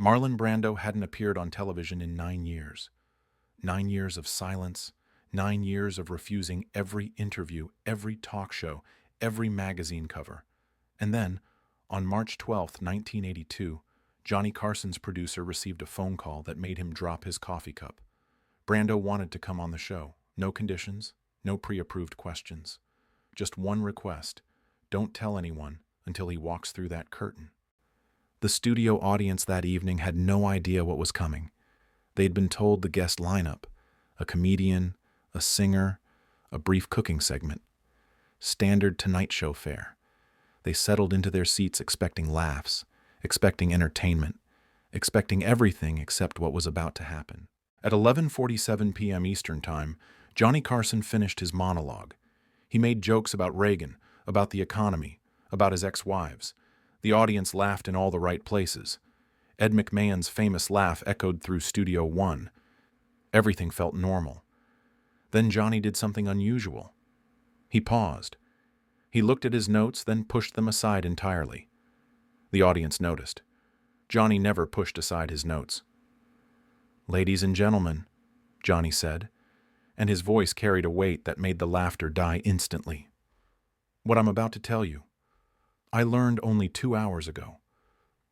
Marlon Brando hadn't appeared on television in 9 years. 9 years of silence, 9 years of refusing every interview, every talk show, every magazine cover. And then, on March 12th, 1982, Johnny Carson's producer received a phone call that made him drop his coffee cup. Brando wanted to come on the show. No conditions, no pre-approved questions. Just one request: don't tell anyone until he walks through that curtain. The studio audience that evening had no idea what was coming. They'd been told the guest lineup: a comedian, a singer, a brief cooking segment. Standard Tonight Show fare. They settled into their seats expecting laughs, expecting entertainment, expecting everything except what was about to happen. At 11:47 p.m. Eastern Time, Johnny Carson finished his monologue. He made jokes about Reagan, about the economy, about his ex-wives. The audience laughed in all the right places. Ed McMahon's famous laugh echoed through Studio One. Everything felt normal. Then Johnny did something unusual. He paused. He looked at his notes, then pushed them aside entirely. The audience noticed. Johnny never pushed aside his notes. "Ladies and gentlemen," Johnny said, and his voice carried a weight that made the laughter die instantly. "What I'm about to tell you, I learned only 2 hours ago.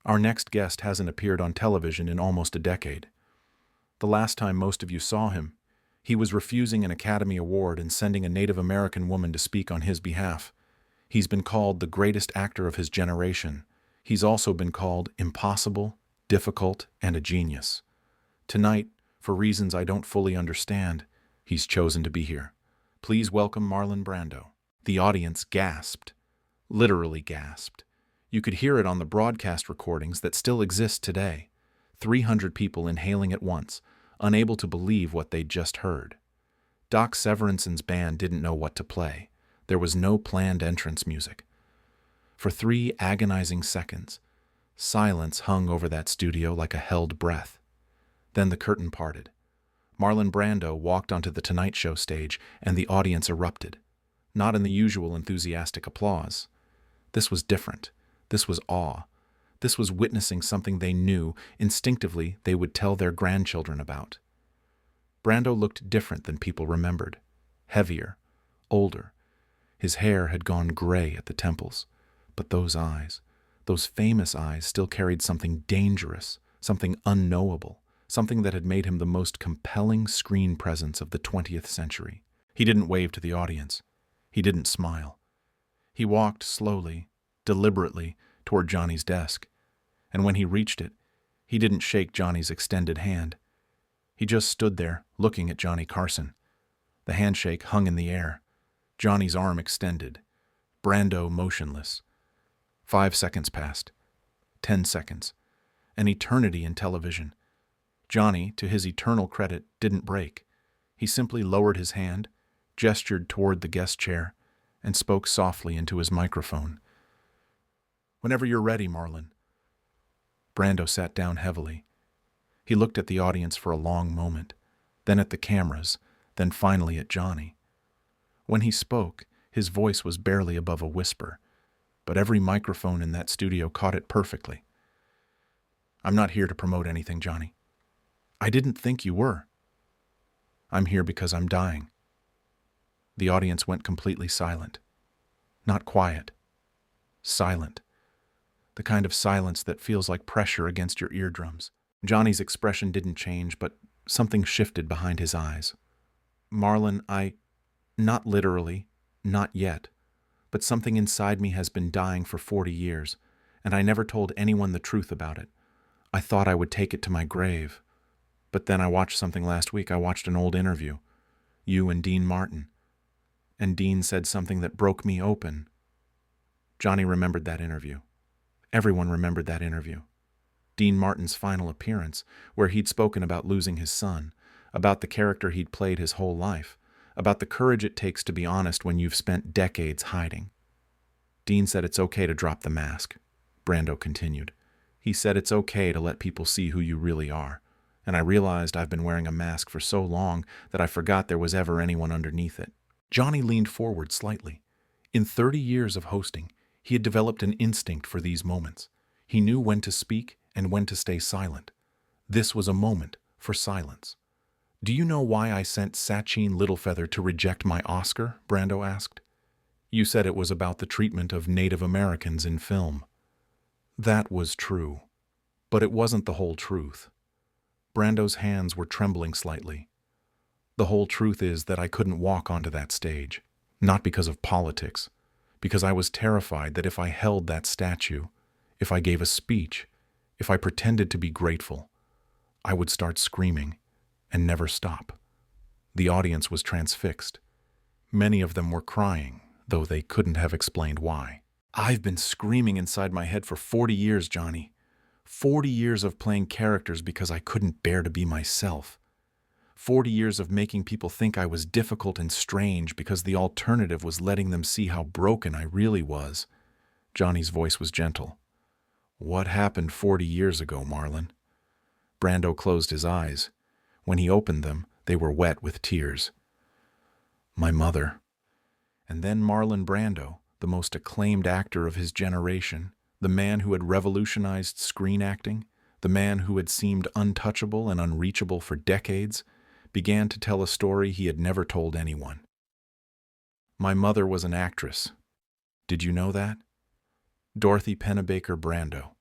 Our next guest hasn't appeared on television in almost a decade. The last time most of you saw him, he was refusing an Academy Award and sending a Native American woman to speak on his behalf. He's been called the greatest actor of his generation. He's also been called impossible, difficult, and a genius. Tonight, for reasons I don't fully understand, he's chosen to be here. Please welcome Marlon Brando." The audience gasped. Literally gasped. You could hear it on the broadcast recordings that still exist today. 300 people inhaling at once, unable to believe what they'd just heard. Doc Severinsen's band didn't know what to play. There was no planned entrance music. For 3 agonizing seconds, silence hung over that studio like a held breath. Then the curtain parted. Marlon Brando walked onto the Tonight Show stage, and the audience erupted. Not in the usual enthusiastic applause. This was different. This was awe. This was witnessing something they knew, instinctively, they would tell their grandchildren about. Brando looked different than people remembered. Heavier, older. His hair had gone gray at the temples. But those eyes, those famous eyes, still carried something dangerous, something unknowable, something that had made him the most compelling screen presence of the 20th century. He didn't wave to the audience. He didn't smile. He walked slowly, deliberately, toward Johnny's desk. And when he reached it, he didn't shake Johnny's extended hand. He just stood there, looking at Johnny Carson. The handshake hung in the air. Johnny's arm extended. Brando motionless. 5 seconds passed. 10 seconds. An eternity in television. Johnny, to his eternal credit, didn't break. He simply lowered his hand, gestured toward the guest chair, and spoke softly into his microphone. "Whenever you're ready, Marlon." Brando sat down heavily. He looked at the audience for a long moment, then at the cameras, then finally at Johnny. When he spoke, his voice was barely above a whisper, but every microphone in that studio caught it perfectly. "I'm not here to promote anything, Johnny. I didn't think you were. I'm here because I'm dying." The audience went completely silent. Not quiet. Silent. The kind of silence that feels like pressure against your eardrums. Johnny's expression didn't change, but something shifted behind his eyes. "Marlon, not literally, not yet, but something inside me has been dying for 40 years, and I never told anyone the truth about it. I thought I would take it to my grave. But then I watched something last week. I watched an old interview. You and Dean Martin. And Dean said something that broke me open." Johnny remembered that interview. Everyone remembered that interview. Dean Martin's final appearance, where he'd spoken about losing his son, about the character he'd played his whole life, about the courage it takes to be honest when you've spent decades hiding. Dean said it's okay to drop the mask, Brando continued. He said it's okay to let people see who you really are. And I realized I've been wearing a mask for so long that I forgot there was ever anyone underneath it. Johnny leaned forward slightly. In 30 years of hosting, he had developed an instinct for these moments. He knew when to speak and when to stay silent. This was a moment for silence. "Do you know why I sent Sachin Littlefeather to reject my Oscar?" Brando asked. "You said it was about the treatment of Native Americans in film." That was true, but it wasn't the whole truth. Brando's hands were trembling slightly. "The whole truth is that I couldn't walk onto that stage, not because of politics, because I was terrified that if I held that statue, if I gave a speech, if I pretended to be grateful, I would start screaming and never stop." The audience was transfixed. Many of them were crying, though they couldn't have explained why. "I've been screaming inside my head for 40 years, Johnny. 40 years of playing characters because I couldn't bear to be myself. 40 years of making people think I was difficult and strange because the alternative was letting them see how broken I really was." Johnny's voice was gentle. "What happened 40 years ago, Marlon?" Brando closed his eyes. When he opened them, they were wet with tears. "My mother." And then Marlon Brando, the most acclaimed actor of his generation, the man who had revolutionized screen acting, the man who had seemed untouchable and unreachable for decades, began to tell a story he had never told anyone. "My mother was an actress. Did you know that? Dorothy Pennebaker Brando.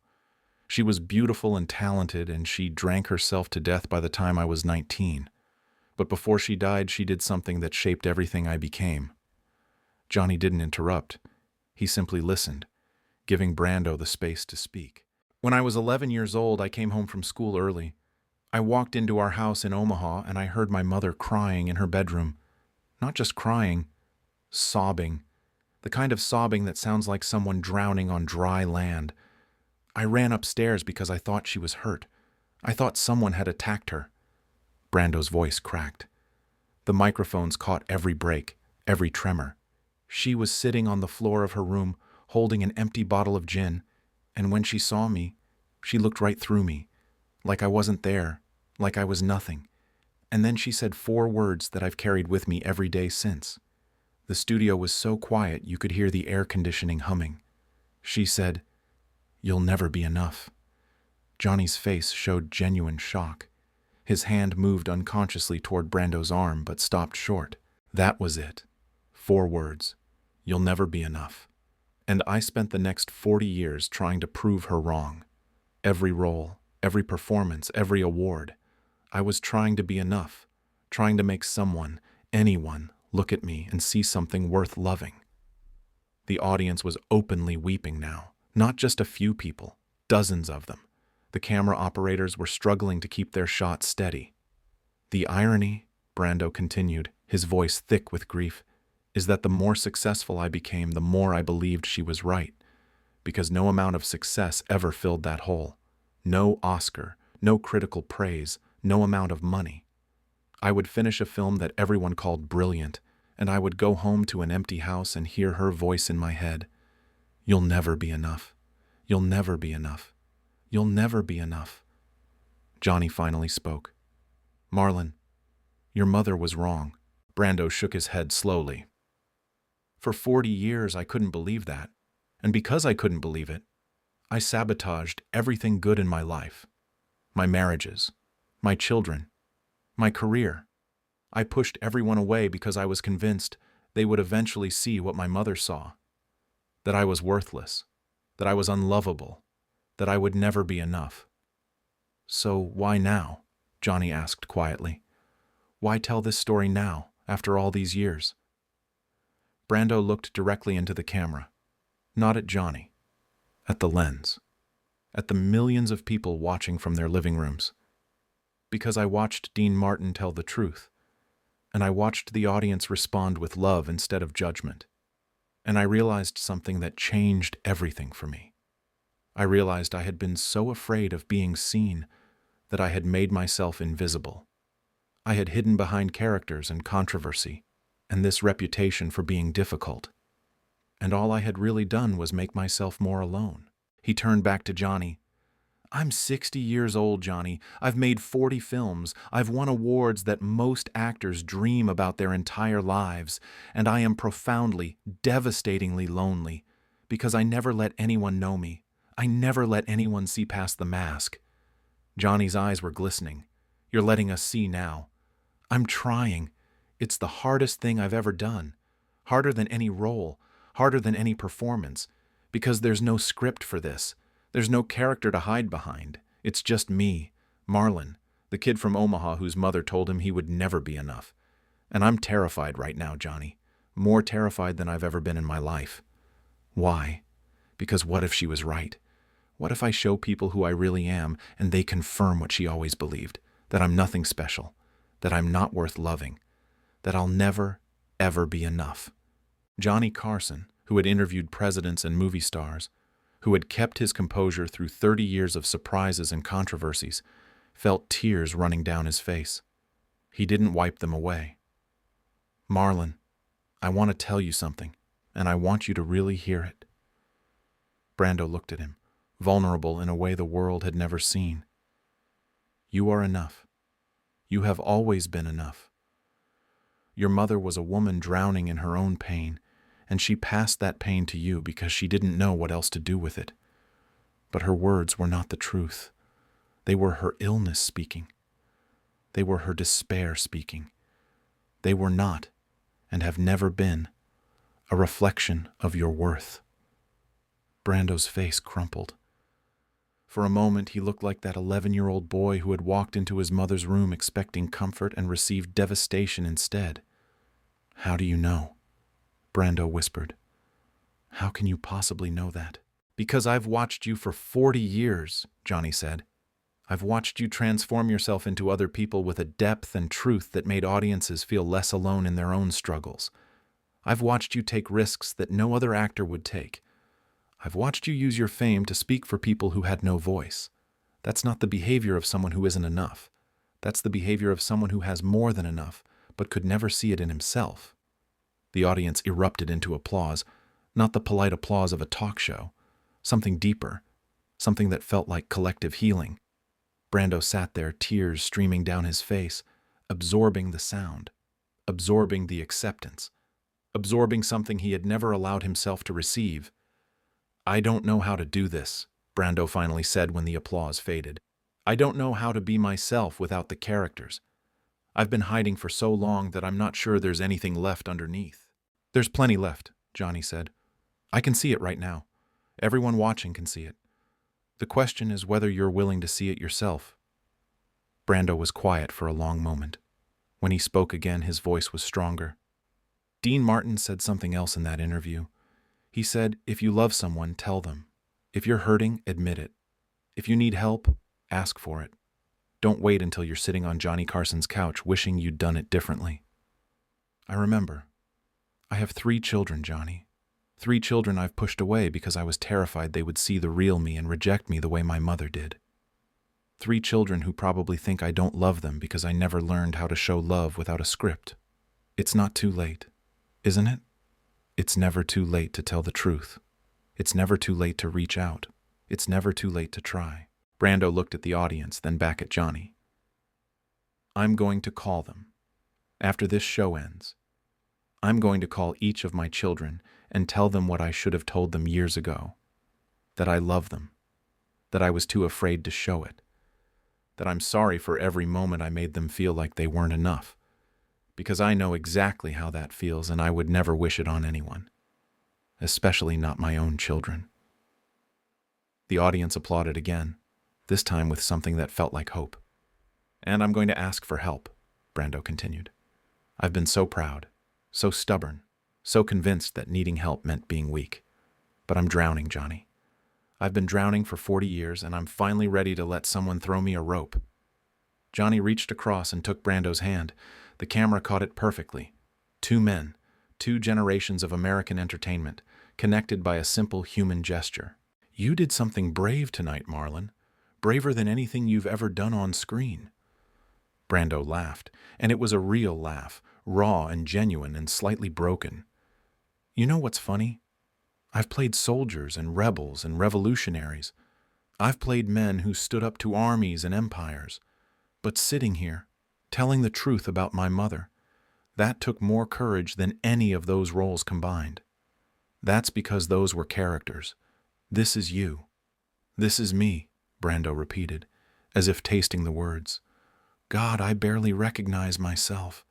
She was beautiful and talented, and she drank herself to death by the time I was 19. But before she died, she did something that shaped everything I became." Johnny didn't interrupt. He simply listened, giving Brando the space to speak. "When I was 11 years old, I came home from school early. I walked into our house in Omaha, and I heard my mother crying in her bedroom. Not just crying, sobbing. The kind of sobbing that sounds like someone drowning on dry land. I ran upstairs because I thought she was hurt. I thought someone had attacked her." Brando's voice cracked. The microphones caught every break, every tremor. "She was sitting on the floor of her room, holding an empty bottle of gin, and when she saw me, she looked right through me, like I wasn't there, like I was nothing. And then she said 4 words that I've carried with me every day since. The studio was so quiet you could hear the air conditioning humming. She said, 'You'll never be enough.'" Johnny's face showed genuine shock. His hand moved unconsciously toward Brando's arm, but stopped short. "That was it. 4 words. 'You'll never be enough.' And I spent the next 40 years trying to prove her wrong. Every role, every performance, every award. I was trying to be enough, trying to make someone, anyone, look at me and see something worth loving." The audience was openly weeping now. Not just a few people, dozens of them. The camera operators were struggling to keep their shots steady. "The irony," Brando continued, his voice thick with grief, "is that the more successful I became, the more I believed she was right, because no amount of success ever filled that hole. No Oscar, no critical praise, no amount of money. I would finish a film that everyone called brilliant, and I would go home to an empty house and hear her voice in my head. 'You'll never be enough. You'll never be enough. You'll never be enough.'" Johnny finally spoke. "Marlon, your mother was wrong." Brando shook his head slowly. "For 40 years I couldn't believe that, and because I couldn't believe it, I sabotaged everything good in my life. My marriages, my children, my career. I pushed everyone away because I was convinced they would eventually see what my mother saw. That I was worthless, that I was unlovable, that I would never be enough." "So why now?" Johnny asked quietly. "Why tell this story now, after all these years?" Brando looked directly into the camera, not at Johnny, at the lens, at the millions of people watching from their living rooms. "Because I watched Dean Martin tell the truth, and I watched the audience respond with love instead of judgment. And I realized something that changed everything for me. I realized I had been so afraid of being seen that I had made myself invisible. I had hidden behind characters and controversy, and this reputation for being difficult. And all I had really done was make myself more alone." He turned back to Johnny. "I'm 60 years old, Johnny. I've made 40 films. I've won awards that most actors dream about their entire lives, and I am profoundly, devastatingly lonely because I never let anyone know me. I never let anyone see past the mask. Johnny's eyes were glistening. You're letting us see now. I'm trying. It's the hardest thing I've ever done. Harder than any role, harder than any performance, because there's no script for this. There's no character to hide behind. It's just me, Marlon, the kid from Omaha whose mother told him he would never be enough. And I'm terrified right now, Johnny. More terrified than I've ever been in my life. Why? Because what if she was right? What if I show people who I really am and they confirm what she always believed, that I'm nothing special, that I'm not worth loving, that I'll never, ever be enough? Johnny Carson, who had interviewed presidents and movie stars, who had kept his composure through 30 years of surprises and controversies, felt tears running down his face. He didn't wipe them away. Marlon, I want to tell you something, and I want you to really hear it. Brando looked at him, vulnerable in a way the world had never seen. You are enough. You have always been enough. Your mother was a woman drowning in her own pain, and she passed that pain to you because she didn't know what else to do with it. But her words were not the truth. They were her illness speaking. They were her despair speaking. They were not, and have never been, a reflection of your worth. Brando's face crumpled. For a moment he looked like that 11-year-old boy who had walked into his mother's room expecting comfort and received devastation instead. How do you know? Brando whispered. How can you possibly know that? Because I've watched you for 40 years, Johnny said. I've watched you transform yourself into other people with a depth and truth that made audiences feel less alone in their own struggles. I've watched you take risks that no other actor would take. I've watched you use your fame to speak for people who had no voice. That's not the behavior of someone who isn't enough. That's the behavior of someone who has more than enough, but could never see it in himself. The audience erupted into applause, not the polite applause of a talk show. Something deeper, something that felt like collective healing. Brando sat there, tears streaming down his face, absorbing the sound, absorbing the acceptance, absorbing something he had never allowed himself to receive. I don't know how to do this, Brando finally said when the applause faded. I don't know how to be myself without the characters. I've been hiding for so long that I'm not sure there's anything left underneath. There's plenty left, Johnny said. I can see it right now. Everyone watching can see it. The question is whether you're willing to see it yourself. Brando was quiet for a long moment. When he spoke again, his voice was stronger. Dean Martin said something else in that interview. He said, if you love someone, tell them. If you're hurting, admit it. If you need help, ask for it. Don't wait until you're sitting on Johnny Carson's couch wishing you'd done it differently. I remember. I have 3 children, Johnny. 3 children I've pushed away because I was terrified they would see the real me and reject me the way my mother did. 3 children who probably think I don't love them because I never learned how to show love without a script. It's not too late, isn't it? It's never too late to tell the truth. It's never too late to reach out. It's never too late to try. Brando looked at the audience, then back at Johnny. I'm going to call them. After this show ends, I'm going to call each of my children and tell them what I should have told them years ago. That I love them. That I was too afraid to show it. That I'm sorry for every moment I made them feel like they weren't enough. Because I know exactly how that feels and I would never wish it on anyone. Especially not my own children. The audience applauded again, this time with something that felt like hope. And I'm going to ask for help, Brando continued. I've been so proud, so stubborn, so convinced that needing help meant being weak. But I'm drowning, Johnny. I've been drowning for 40 years, and I'm finally ready to let someone throw me a rope. Johnny reached across and took Brando's hand. The camera caught it perfectly. 2 men, 2 generations of American entertainment, connected by a simple human gesture. You did something brave tonight, Marlon. Braver than anything you've ever done on screen. Brando laughed, and it was a real laugh, raw and genuine and slightly broken. You know what's funny? I've played soldiers and rebels and revolutionaries. I've played men who stood up to armies and empires. But sitting here, telling the truth about my mother, that took more courage than any of those roles combined. That's because those were characters. This is you. "This is me," Brando repeated, as if tasting the words. "God, I barely recognize myself.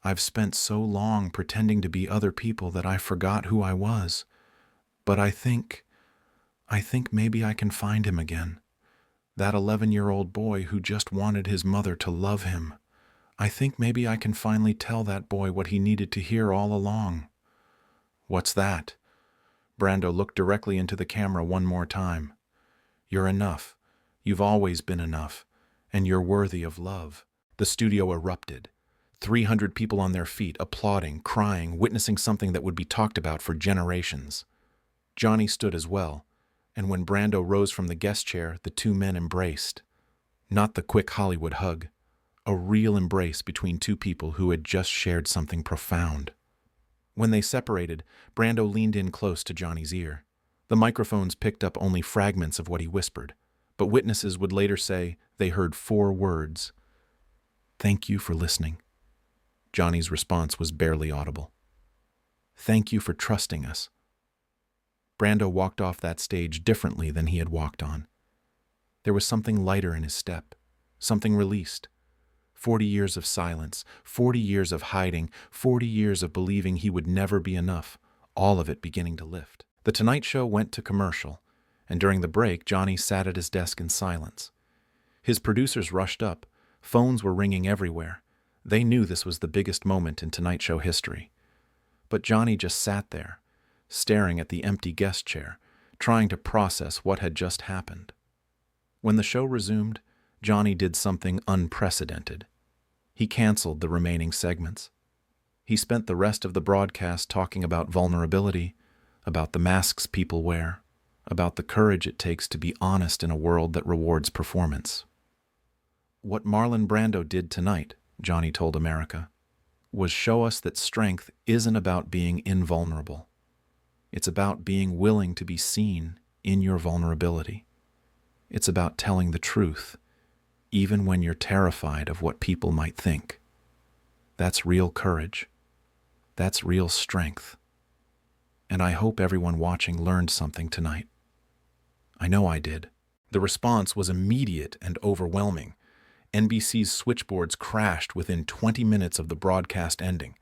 I've spent so long pretending to be other people that I forgot who I was. But I think maybe I can find him again. That 11-year-old boy who just wanted his mother to love him. I think maybe I can finally tell that boy what he needed to hear all along." "What's that?" Brando looked directly into the camera one more time. "You're enough. You've always been enough. And you're worthy of love." The studio erupted. 300 people on their feet, applauding, crying, witnessing something that would be talked about for generations. Johnny stood as well, and when Brando rose from the guest chair, the two men embraced. Not the quick Hollywood hug. A real embrace between two people who had just shared something profound. When they separated, Brando leaned in close to Johnny's ear. The microphones picked up only fragments of what he whispered, but witnesses would later say they heard 4 words. "Thank you for listening." Johnny's response was barely audible. "Thank you for trusting us." Brando walked off that stage differently than he had walked on. There was something lighter in his step, something released. 40 years of silence, 40 years of hiding, 40 years of believing he would never be enough, all of it beginning to lift. The Tonight Show went to commercial, and during the break, Johnny sat at his desk in silence. His producers rushed up. Phones were ringing everywhere. They knew this was the biggest moment in Tonight Show history. But Johnny just sat there, staring at the empty guest chair, trying to process what had just happened. When the show resumed, Johnny did something unprecedented. He canceled the remaining segments. He spent the rest of the broadcast talking about vulnerability, about the masks people wear, about the courage it takes to be honest in a world that rewards performance. "What Marlon Brando did tonight," Johnny told America, "was show us that strength isn't about being invulnerable. It's about being willing to be seen in your vulnerability. It's about telling the truth, even when you're terrified of what people might think. That's real courage. That's real strength. And I hope everyone watching learned something tonight. I know I did." The response was immediate and overwhelming. NBC's switchboards crashed within 20 minutes of the broadcast ending.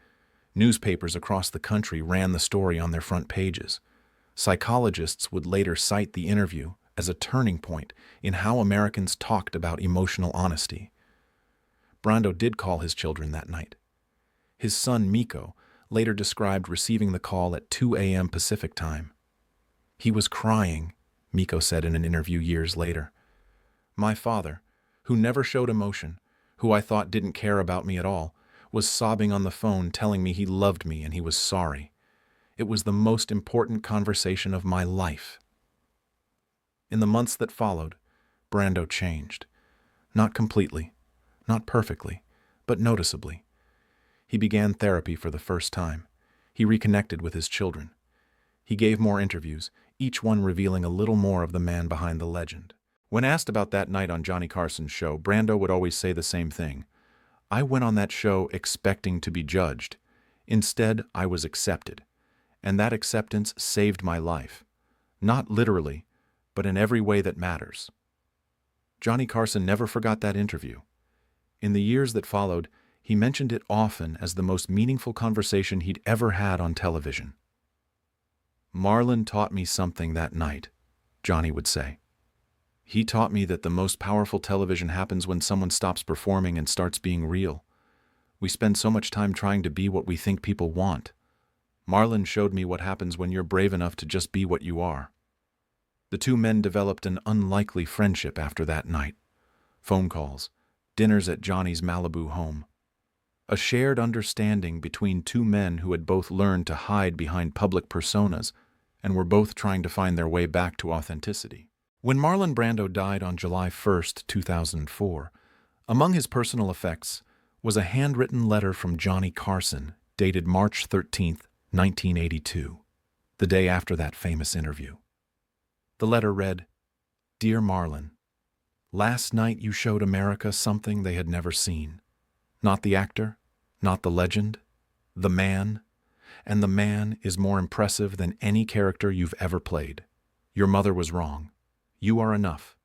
Newspapers across the country ran the story on their front pages. Psychologists would later cite the interview as a turning point in how Americans talked about emotional honesty. Brando did call his children that night. His son, Miko, later described receiving the call at 2 a.m. Pacific time. "He was crying," Miko said in an interview years later. "My father, who never showed emotion, who I thought didn't care about me at all, was sobbing on the phone telling me he loved me and he was sorry. It was the most important conversation of my life." In the months that followed, Brando changed. Not completely, not perfectly, but noticeably. He began therapy for the first time. He reconnected with his children. He gave more interviews, each one revealing a little more of the man behind the legend. When asked about that night on Johnny Carson's show, Brando would always say the same thing. "I went on that show expecting to be judged. Instead, I was accepted. And that acceptance saved my life. Not literally, but in every way that matters." Johnny Carson never forgot that interview. In the years that followed, he mentioned it often as the most meaningful conversation he'd ever had on television. "Marlon taught me something that night," Johnny would say. "He taught me that the most powerful television happens when someone stops performing and starts being real. We spend so much time trying to be what we think people want. Marlon showed me what happens when you're brave enough to just be what you are." The two men developed an unlikely friendship after that night. Phone calls, dinners at Johnny's Malibu home. A shared understanding between two men who had both learned to hide behind public personas and were both trying to find their way back to authenticity. When Marlon Brando died on July 1st, 2004, among his personal effects was a handwritten letter from Johnny Carson dated March 13th, 1982, the day after that famous interview. The letter read, "Dear Marlon, last night you showed America something they had never seen. Not the actor, not the legend, the man, and the man is more impressive than any character you've ever played. Your mother was wrong. You are enough.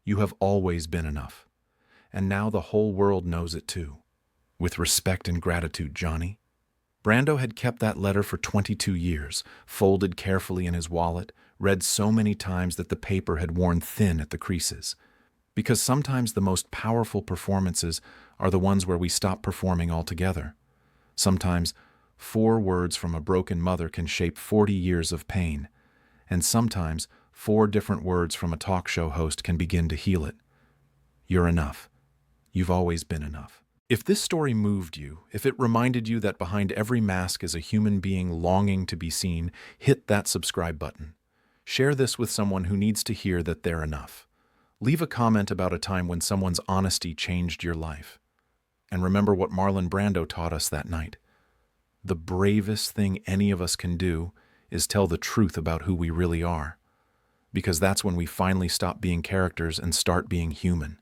You have always been enough. And now the whole world knows it too. With respect and gratitude, Johnny. Brando had kept that letter for 22 years, folded carefully in his wallet, read so many times that the paper had worn thin at the creases. Because sometimes the most powerful performances are the ones where we stop performing altogether. Sometimes 4 words from a broken mother can shape 40 years of pain. And sometimes 4 different words from a talk show host can begin to heal it. You're enough. You've always been enough. If this story moved you, if it reminded you that behind every mask is a human being longing to be seen, hit that subscribe button. Share this with someone who needs to hear that they're enough. Leave a comment about a time when someone's honesty changed your life. And remember what Marlon Brando taught us that night. The bravest thing any of us can do is tell the truth about who we really are. Because that's when we finally stop being characters and start being human.